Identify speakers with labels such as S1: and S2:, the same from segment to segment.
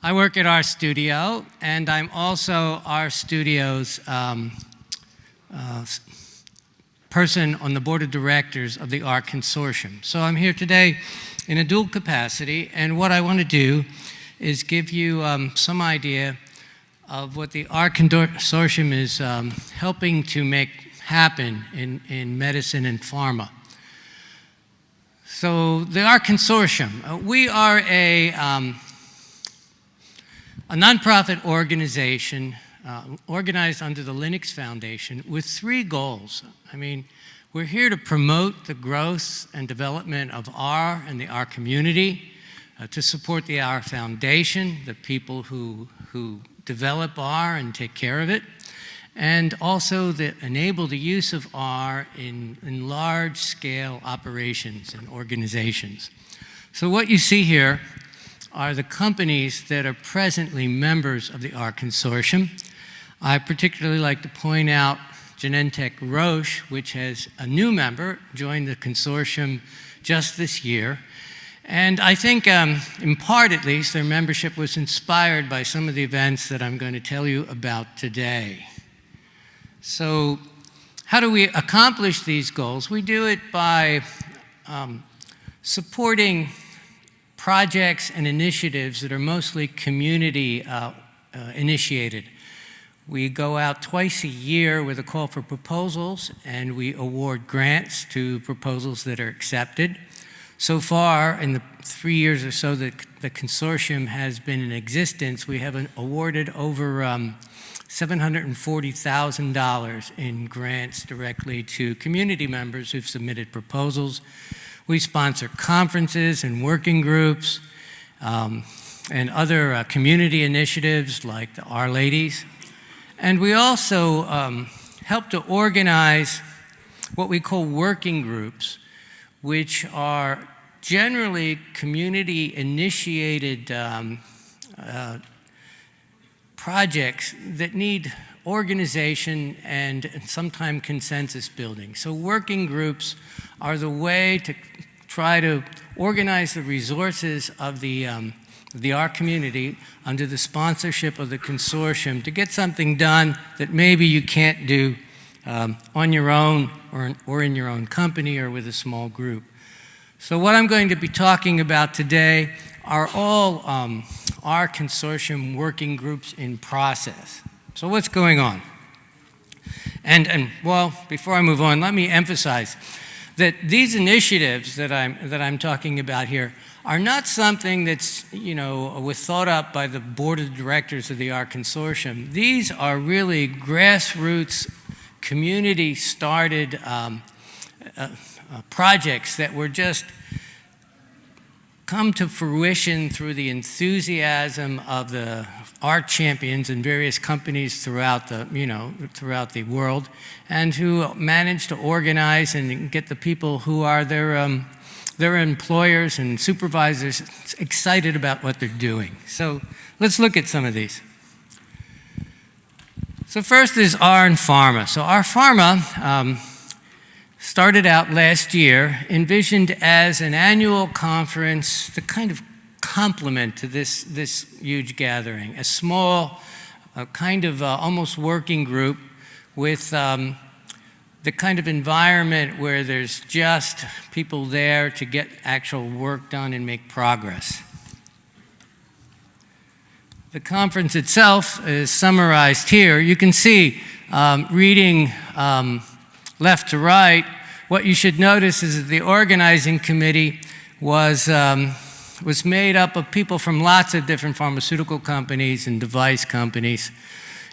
S1: I work at our studio, and I'm also our studio's person on the board of directors of the ARC Consortium. So I'm here today in a dual capacity, and what I want to do is give you some idea of what the ARC Consortium is helping to make happen in medicine and pharma. So the ARC Consortium, we are a nonprofit organization organized under the Linux Foundation with three goals. I mean, we're here to promote the growth and development of R and the R community, to support the R Foundation, the people who develop R and take care of it, and also enable the use of R in large-scale operations and organizations. So what you see here are the companies that are presently members of the ARC Consortium. I particularly like to point out Genentech Roche, which has a new member, joined the consortium just this year. And I think, in part at least, their membership was inspired by some of the events that I'm going to tell you about today. So how do we accomplish these goals? We do it by supporting projects and initiatives that are mostly community initiated. We go out twice a year with a call for proposals, and we award grants to proposals that are accepted. So far, in the 3 years or so that the consortium has been in existence, we have awarded over $740,000 in grants directly to community members who've submitted proposals. We sponsor conferences and working groups and other community initiatives like the Our Ladies. And we also help to organize what we call working groups, which are generally community-initiated projects that need organization and sometimes consensus building. So working groups are the way to try to organize the resources of the ARC community under the sponsorship of the consortium to get something done that maybe you can't do on your own or in your own company or with a small group. So what I'm going to be talking about today are all our consortium working groups in process. So what's going on? And well, before I move on, let me emphasize that these initiatives that I'm talking about here are not something that's, was thought up by the board of directors of the ARC Consortium. These are really grassroots, community-started projects that were just come to fruition through the enthusiasm of the art champions in various companies throughout the world, and who managed to organize and get the people who are their employers and supervisors excited about what they're doing. So let's look at some of these. So first is R and Pharma. So R Pharma started out last year, envisioned as an annual conference, the kind of complement to this huge gathering, a small, kind of almost working group with the kind of environment where there's just people there to get actual work done and make progress. The conference itself is summarized here. You can see, reading left to right, what you should notice is that the organizing committee was made up of people from lots of different pharmaceutical companies and device companies.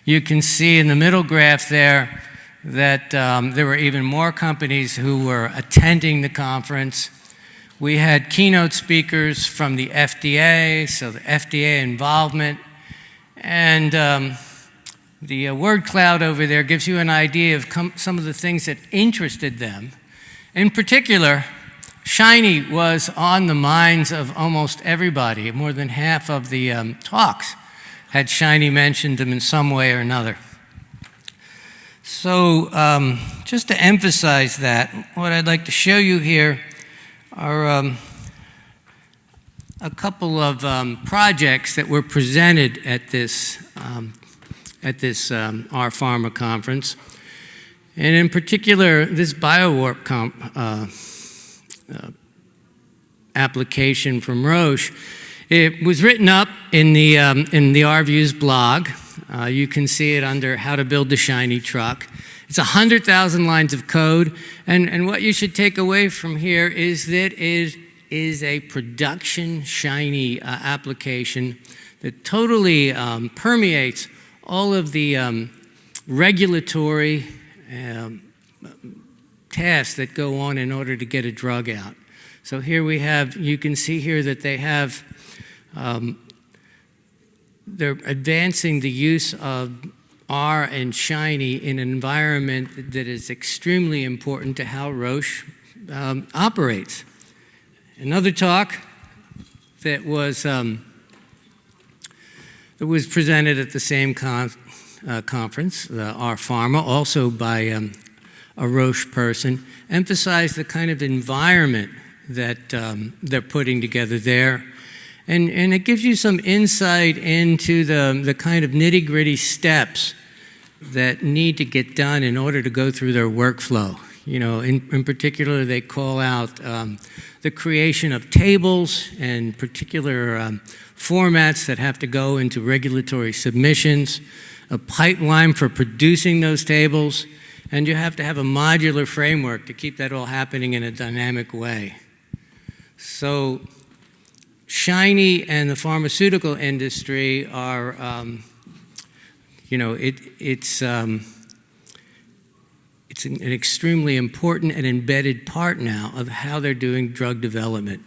S1: You can see in the middle graph there that there were even more companies who were attending the conference. We had keynote speakers from the FDA, so the FDA involvement, and the word cloud over there gives you an idea of some of the things that interested them. In particular, Shiny was on the minds of almost everybody. More than half of the talks had Shiny mentioned them in some way or another. So just to emphasize that, what I'd like to show you here are a couple of projects that were presented at this our Pharma conference. And in particular, this BioWarp application from Roche, it was written up in the RViews blog. You can see it under How to Build the Shiny Truck. It's 100,000 lines of code, and what you should take away from here is that it is a production shiny application that totally permeates all of the regulatory tasks that go on in order to get a drug out. So here we have, you can see here that they have, they're advancing the use of R and shiny in an environment that is extremely important to how Roche operates. Another talk that was presented at the same conference, our Pharma, also by a Roche person, emphasized the kind of environment that they're putting together there. And it gives you some insight into the kind of nitty-gritty steps that need to get done in order to go through their workflow. You know, in particular, they call out the creation of tables and particular formats that have to go into regulatory submissions, a pipeline for producing those tables, and you have to have a modular framework to keep that all happening in a dynamic way. So shiny and the pharmaceutical industry are, you know, it's an extremely important and embedded part now of how they're doing drug development.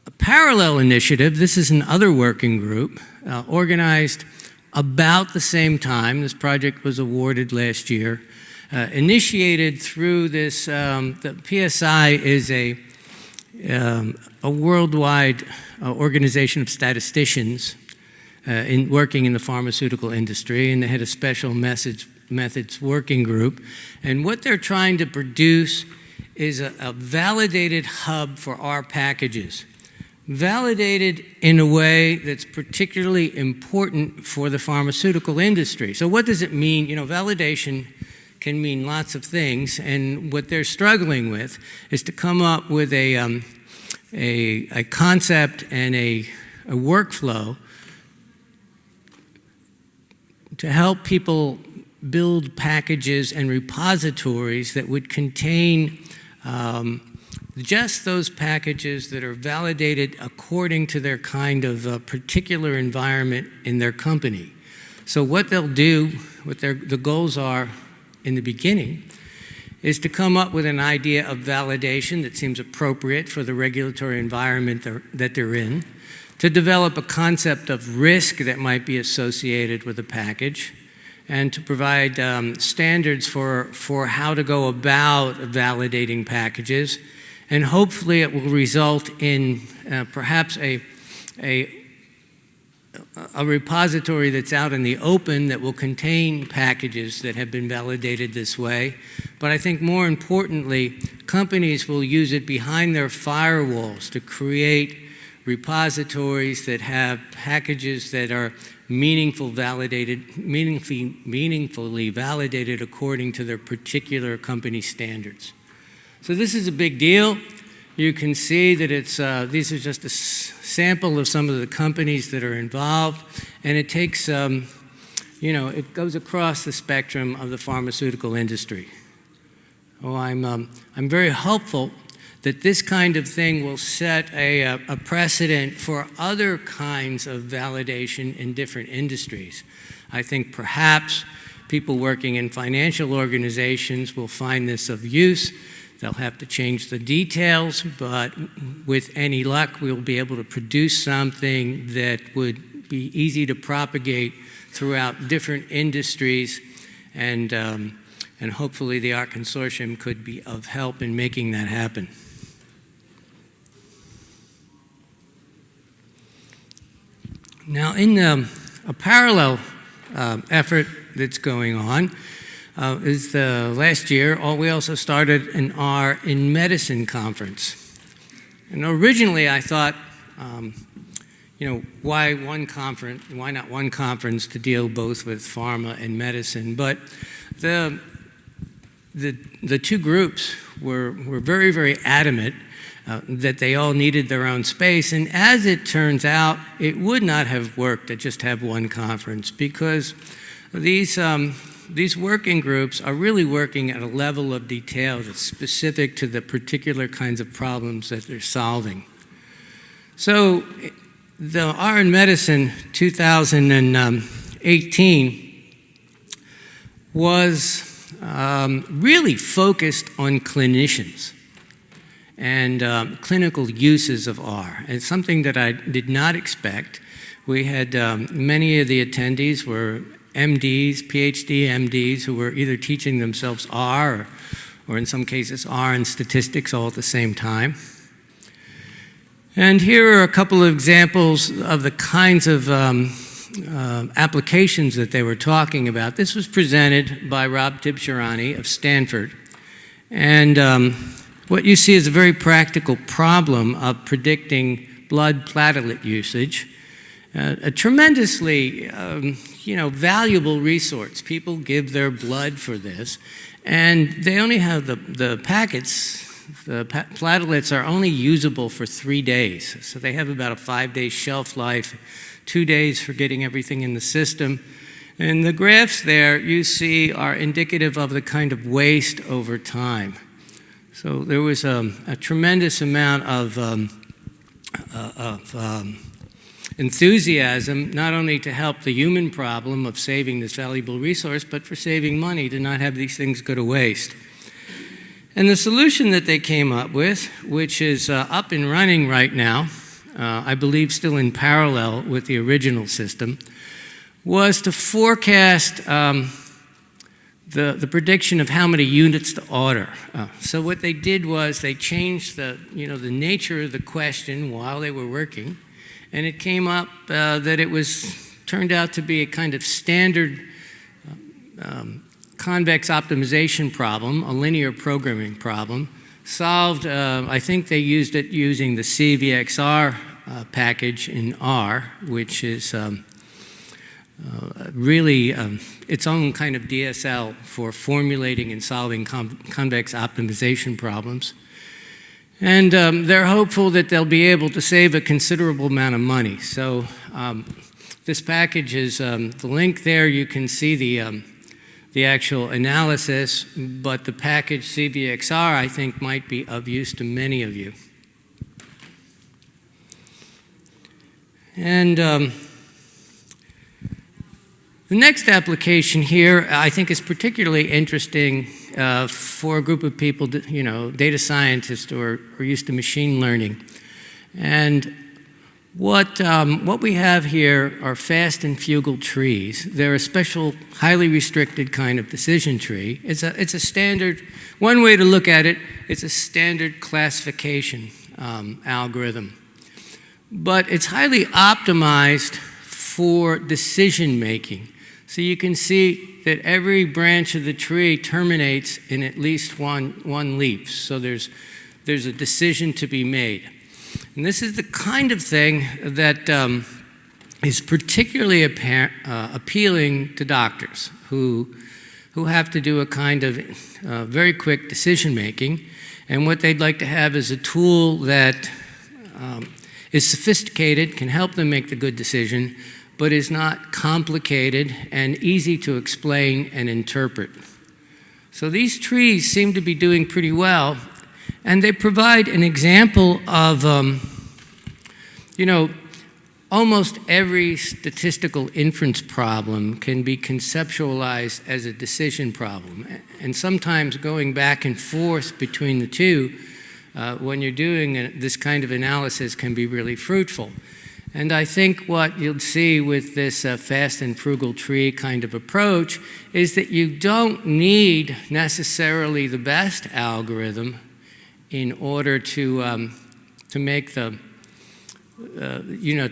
S1: A parallel initiative, this is another working group, organized about the same time. This project was awarded last year. Initiated through this, the PSI is a worldwide organization of statisticians working in the pharmaceutical industry, and they had a special methods working group. And what they're trying to produce is a validated hub for our packages, validated in a way that's particularly important for the pharmaceutical industry. So what does it mean? You know, validation can mean lots of things, and what they're struggling with is to come up with a concept and a workflow to help people build packages and repositories that would contain just those packages that are validated according to their kind of particular environment in their company. So what they'll do, what the goals are in the beginning, is to come up with an idea of validation that seems appropriate for the regulatory environment that they're in, to develop a concept of risk that might be associated with a package, and to provide standards for how to go about validating packages. And hopefully it will result in perhaps a repository that's out in the open that will contain packages that have been validated this way. But I think more importantly, companies will use it behind their firewalls to create repositories that have packages that are meaningfully validated according to their particular company standards. So this is a big deal. You can see that it's, these are just a sample of some of the companies that are involved, and it takes, you know, it goes across the spectrum of the pharmaceutical industry. Oh, I'm very hopeful that this kind of thing will set a precedent for other kinds of validation in different industries. I think perhaps people working in financial organizations will find this of use. They'll have to change the details, but with any luck, we'll be able to produce something that would be easy to propagate throughout different industries, and hopefully the ARC Consortium could be of help in making that happen. Now, in a parallel effort that's going on, is the last year. We also started an R in Medicine conference. And originally I thought, why one conference? Why not one conference to deal both with pharma and medicine? But the two groups were very, very adamant that they all needed their own space. And as it turns out, it would not have worked to just have one conference, because these working groups are really working at a level of detail that's specific to the particular kinds of problems that they're solving. So the R in Medicine 2018 was really focused on clinicians and clinical uses of R. It's something that I did not expect. We had many of the attendees were MDs, PhD MDs, who were either teaching themselves R or in some cases R and statistics all at the same time. And here are a couple of examples of the kinds of applications that they were talking about. This was presented by Rob Tibshirani of Stanford. And what you see is a very practical problem of predicting blood platelet usage. A tremendously valuable resource. People give their blood for this, and they only have the packets. The platelets are only usable for 3 days, so they have about a 5-day shelf life, 2 days for getting everything in the system. And the graphs there you see are indicative of the kind of waste over time. So there was a tremendous amount of enthusiasm, not only to help the human problem of saving this valuable resource, but for saving money to not have these things go to waste. And the solution that they came up with, which is up and running right now, I believe still in parallel with the original system, was to forecast the prediction of how many units to order. So what they did was they changed the nature of the question while they were working, and it came up that it turned out to be a kind of standard convex optimization problem, a linear programming problem, solved, I think they used it using the CVXR package in R, which is really its own kind of DSL for formulating and solving convex optimization problems. And they're hopeful that they'll be able to save a considerable amount of money. So this package is, the link there, you can see the actual analysis, but the package CVXR, I think, might be of use to many of you. And the next application here, I think, is particularly interesting for a group of people, data scientists or used to machine learning. And what we have here are fast and Frugal trees. They're a special, highly restricted kind of decision tree. It's a standard, one way to look at it, it's a standard classification algorithm. But it's highly optimized for decision making. So you can see that every branch of the tree terminates in at least one leaf. So there's a decision to be made. And this is the kind of thing that is particularly appealing to doctors who have to do a kind of very quick decision making. And what they'd like to have is a tool that is sophisticated, can help them make the good decision, but is not complicated and easy to explain and interpret. So these trees seem to be doing pretty well. And they provide an example of, almost every statistical inference problem can be conceptualized as a decision problem. And sometimes going back and forth between the two, when you're doing this kind of analysis, can be really fruitful. And I think what you'll see with this fast and frugal tree kind of approach is that you don't need necessarily the best algorithm in order to make to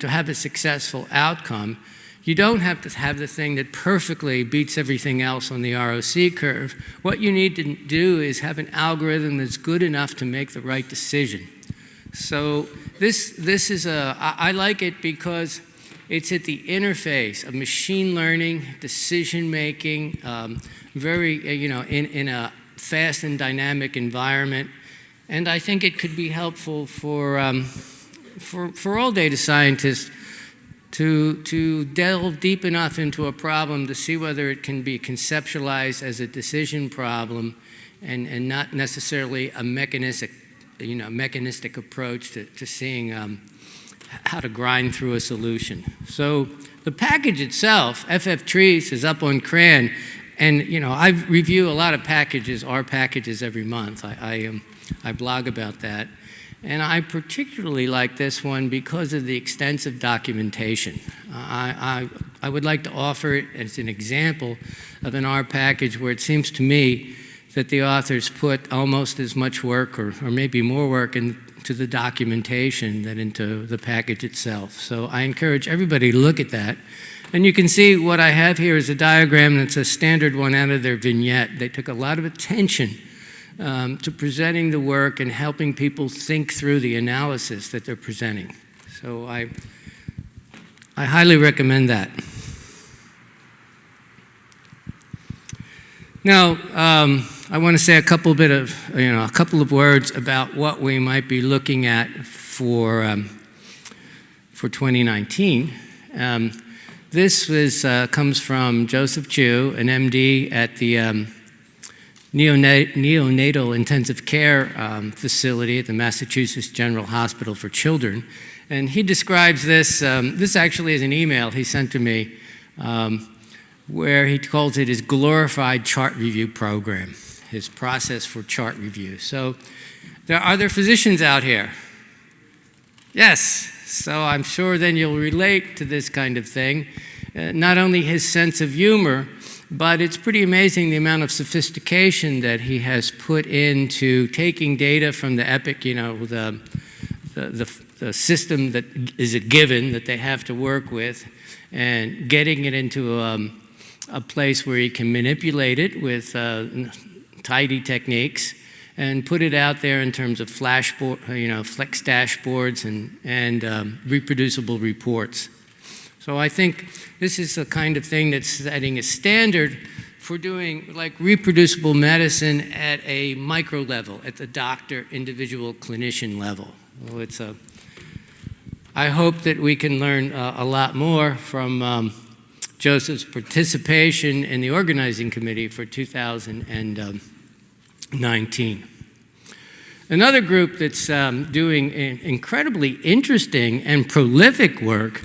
S1: have a successful outcome. You don't have to have the thing that perfectly beats everything else on the ROC curve. What you need to do is have an algorithm that's good enough to make the right decision. So this is I like it because it's at the interface of machine learning, decision making, very, in a fast and dynamic environment. And I think it could be helpful for all data scientists to delve deep enough into a problem to see whether it can be conceptualized as a decision problem and not necessarily a mechanistic approach to seeing how to grind through a solution. So the package itself, FFTrees, is up on CRAN, and I review a lot of packages, R packages, every month. I blog about that. And I particularly like this one because of the extensive documentation. I would like to offer it as an example of an R package where it seems to me that the authors put almost as much work or maybe more work into the documentation than into the package itself. So I encourage everybody to look at that. And you can see what I have here is a diagram that's a standard one out of their vignette. They took a lot of attention to presenting the work and helping people think through the analysis that they're presenting. So I highly recommend that. Now, I want to say a couple of words about what we might be looking at for 2019. This comes from Joseph Chu, an MD at the neonatal intensive care facility at the Massachusetts General Hospital for Children. And he describes this, this actually is an email he sent to me, where he calls it his glorified chart review program, his process for chart review. So are there physicians out here? Yes. So I'm sure then you'll relate to this kind of thing. Not only his sense of humor, but it's pretty amazing the amount of sophistication that he has put into taking data from the Epic, the system that is a given that they have to work with, and getting it into a place where he can manipulate it with tidy techniques and put it out there in terms of flex dashboards and reproducible reports. So I think this is the kind of thing that's setting a standard for doing like reproducible medicine at a micro level, at the doctor, individual clinician level. Well, I hope that we can learn a lot more from Joseph's participation in the organizing committee for 2019. Another group that's doing incredibly interesting and prolific work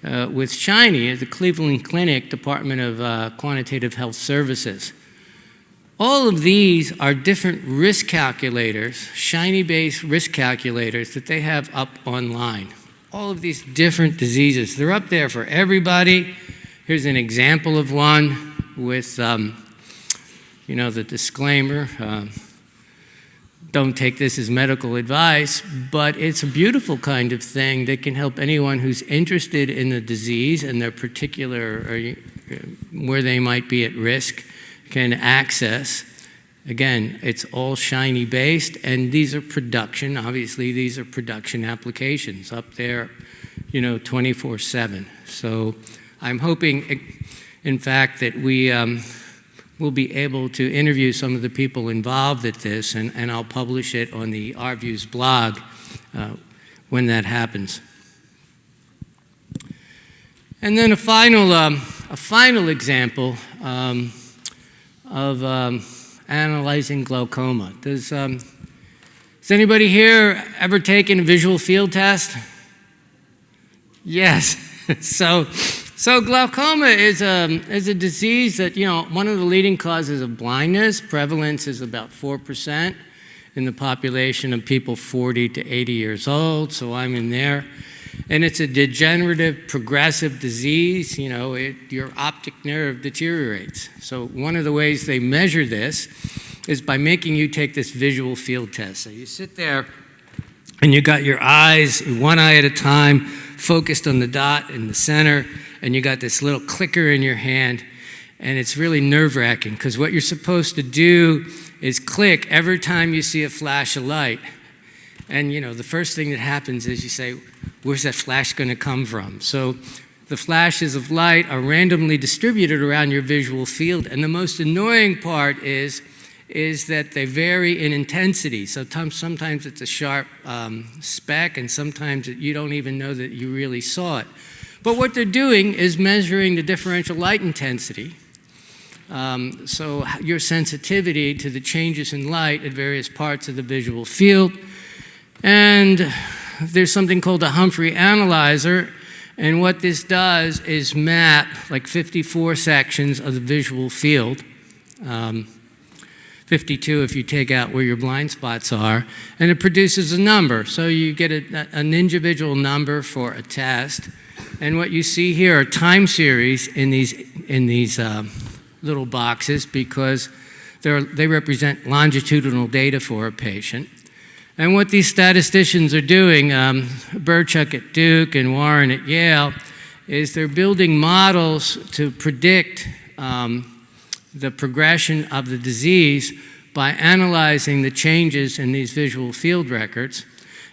S1: with SHINY is the Cleveland Clinic Department of Quantitative Health Services. All of these are different risk calculators, SHINY-based risk calculators that they have up online. All of these different diseases. They're up there for everybody. Here's an example of one with, the disclaimer. Don't take this as medical advice, but it's a beautiful kind of thing that can help anyone who's interested in the disease and their particular, where they might be at risk, can access. Again, it's all SHINY based, and these are production, obviously these are production applications up there, 24/7. So I'm hoping, in fact, that we'll be able to interview some of the people involved at this, and I'll publish it on the RViews blog when that happens. And then a final example of analyzing glaucoma. Has anybody here ever taken a visual field test? Yes. So glaucoma is a disease that, one of the leading causes of blindness. Prevalence is about 4% in the population of people 40 to 80 years old, so I'm in there. And it's a degenerative, progressive disease. Your optic nerve deteriorates. So one of the ways they measure this is by making you take this visual field test. So you sit there and you got your eyes, one eye at a time, focused on the dot in the center, and you got this little clicker in your hand, and it's really nerve-wracking because what you're supposed to do is click every time you see a flash of light. And you know, the first thing that happens is you say, where's that flash going to come from? So the flashes of light are randomly distributed around your visual field, and the most annoying part is that they vary in intensity. So sometimes it's a sharp speck, and sometimes you don't even know that you really saw it. But what they're doing is measuring the differential light intensity. So your sensitivity to the changes in light at various parts of the visual field. And there's something called a Humphrey analyzer, and what this does is map like 54 sections of the visual field, 52 if you take out where your blind spots are, and it produces a number. So you get an individual number for a test, and what you see here are time series in these little boxes because they represent longitudinal data for a patient. And what these statisticians are doing, Burchuk at Duke and Warren at Yale, is they're building models to predict the progression of the disease by analyzing the changes in these visual field records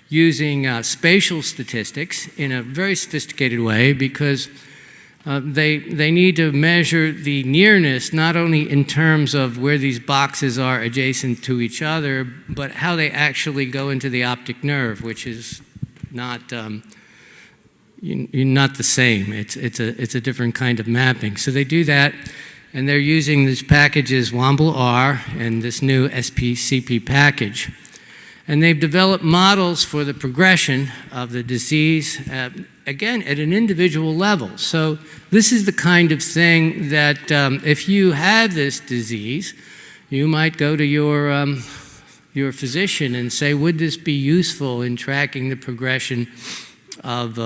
S1: using spatial statistics in a very sophisticated way because they need to measure the nearness not only in terms of where these boxes are adjacent to each other, but how they actually go into the optic nerve, which is not not the same. It's a different kind of mapping. So they do that, and they're using these packages Womble-R and this new SPCP package. And they've developed models for the progression of the disease, again, at an individual level. So this is the kind of thing that if you have this disease, you might go to your physician and say, would this be useful in tracking the progression of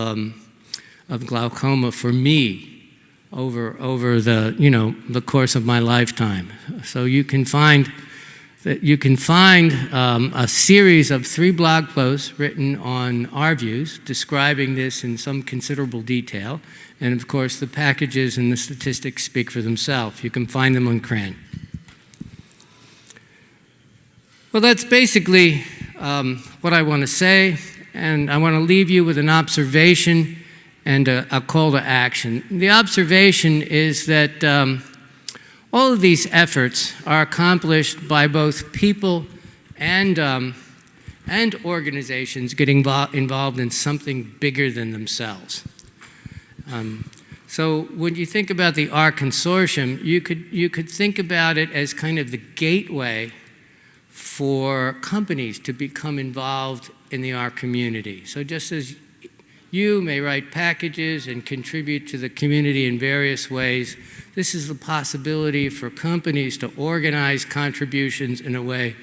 S1: glaucoma for me over the course of my lifetime? So you can find a series of 3 blog posts written on our views describing this in some considerable detail. And of course, the packages and the statistics speak for themselves. You can find them on CRAN. Well, that's basically what I want to say. And I want to leave you with an observation and a call to action. The observation is that all of these efforts are accomplished by both people and organizations getting involved in something bigger than themselves. So when you think about the R Consortium, you could think about it as kind of the gateway for companies to become involved in the R community. So just as you may write packages and contribute to the community in various ways, this is the possibility for companies to organize contributions in a way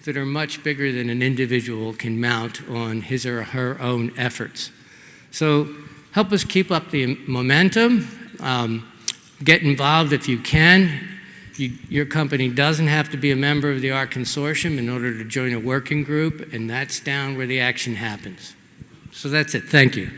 S1: that are much bigger than an individual can mount on his or her own efforts. So help us keep up the momentum. Get involved if you can. Your company doesn't have to be a member of the R Consortium in order to join a working group, and that's down where the action happens. So that's it. Thank you.